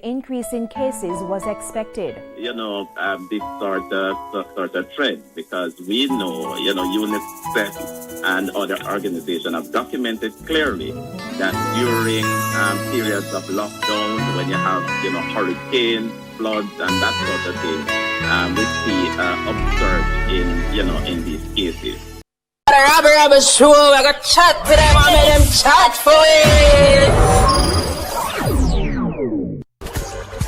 increase in cases was expected. This sort of trend, because we know, UNICEF and other organizations have documented clearly that during periods of lockdown, when you have, hurricanes, floods, and that sort of thing, we see upsurge in these cases. The Rabble Rabble show, I got chat to them and make them chat for it.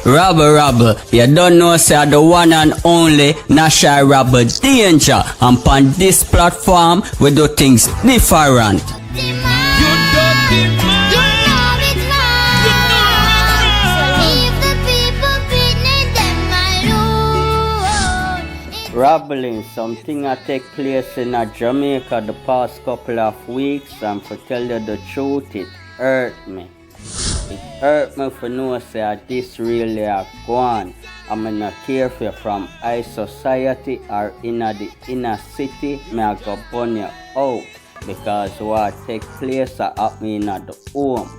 Rabble Rabble, you don't know say the one and only National Rabble Danger, and on this platform we do things different. Rabbling, something that take place in Jamaica the past couple of weeks, and to tell you the truth, it hurt me. It hurt me for know say this really a gone. I'm not care if you're from high society or in the inner city, me I go burn you out, because what take place happen in the home.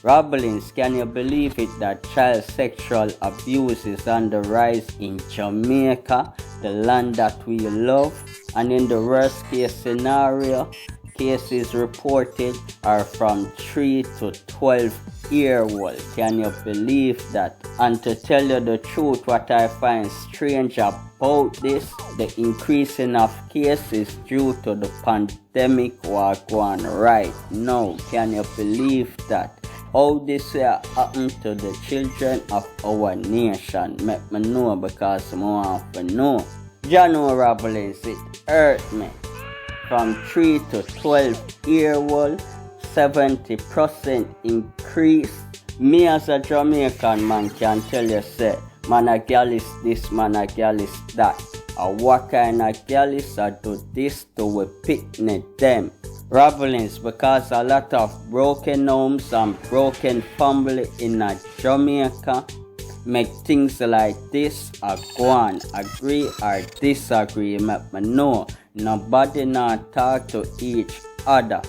Rabblings, can you believe it that child sexual abuse is on the rise in Jamaica, the land that we love? And in the worst case scenario, cases reported are from 3 to 12-year-old. Can you believe that? And to tell you the truth, what I find strange about this, the increasing of cases due to the pandemic we're going right now. Can you believe that? How this will happen to the children of our nation? Make me know, because I want to know. Jano Rabblings, it hurt me. From 3 to 12-year-old, 70% increase. Me as a Jamaican man can tell you, say, man a girl is this, man a girl is that. And what kind of girl is a do this to we picnic them? Rabblings, because a lot of broken homes and broken family in Jamaica make things like this go on. Agree or disagree, make me know. Nobody not talk to each other.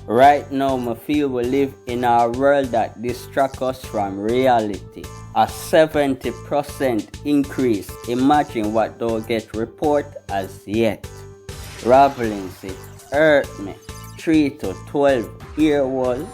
Right now, I feel we live in a world that distracts us from reality. A 70% increase. Imagine what don't get report as yet. Rabblings, it hurt me. 3 to 12-year-old.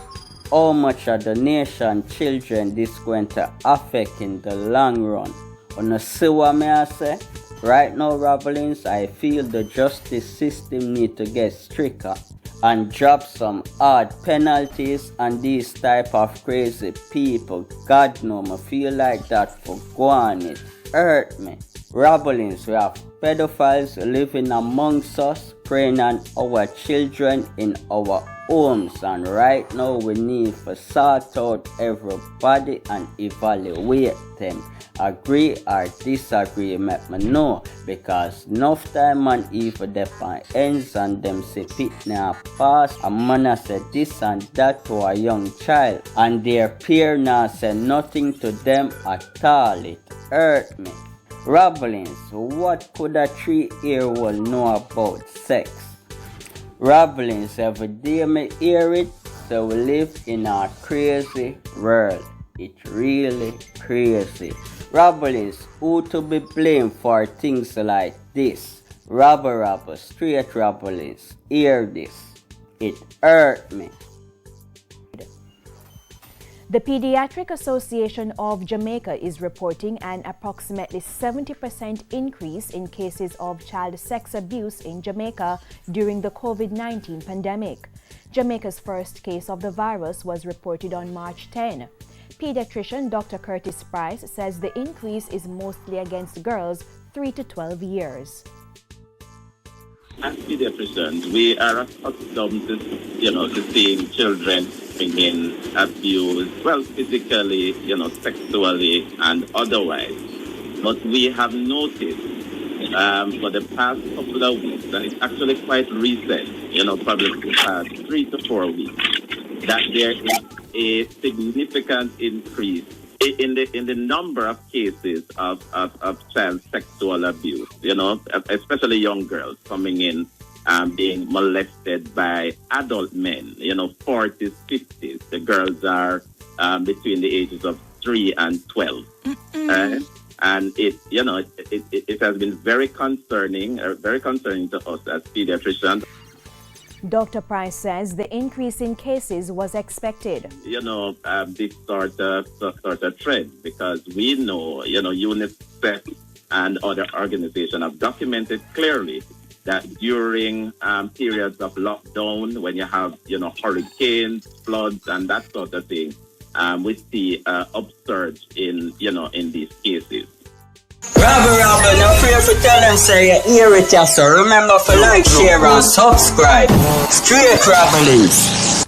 How much of the nation children this going to affect in the long run? On see what may I say? Right now, Rabblings, I feel the justice system need to get stricter and drop some hard penalties on these type of crazy people. God no, I feel like that for going it hurt me. Rabblings, we have pedophiles living amongst us, preying on our children in our homes, and right now we need to sort out everybody and evaluate them. Agree or disagree, make me know, because enough time man even define ends and them say pit now pass, a man say this and that to a young child, and their peer now say nothing to them at all. It hurt me. Rabblings, what could a 3-year-old know about sex? Rabblings, every day me hear it, so we live in a crazy world. It's really crazy. Rabblings, who to be blamed for things like this? Rabble Rabble, straight Rabblings, hear this. It hurt me. The Pediatric Association of Jamaica is reporting an approximately 70% increase in cases of child sex abuse in Jamaica during the COVID-19 pandemic. Jamaica's first case of the virus was reported on March 10. Pediatrician Dr. Curtis Price says the increase is mostly against girls 3 to 12 years. As pediatricians, we are accustomed to seeing children being abused, well, physically, sexually and otherwise. But we have noticed for the past couple of weeks, and it's actually quite recent, probably the past 3 to 4 weeks, that there is a significant increase in the number of cases of child sexual abuse, especially young girls coming in being molested by adult men, 40s, 50s. The girls are between the ages of 3 and 12. And it has been very concerning to us as pediatricians. Dr. Price says the increase in cases was expected. This sort of trend, because we know, UNICEF and other organizations have documented clearly that during periods of lockdown, when you have, hurricanes, floods, and that sort of thing, we see upsurge in these cases. Rabble Rabble, no fear for tell them say you hear it, so remember to like, share and subscribe. Straight Rabble.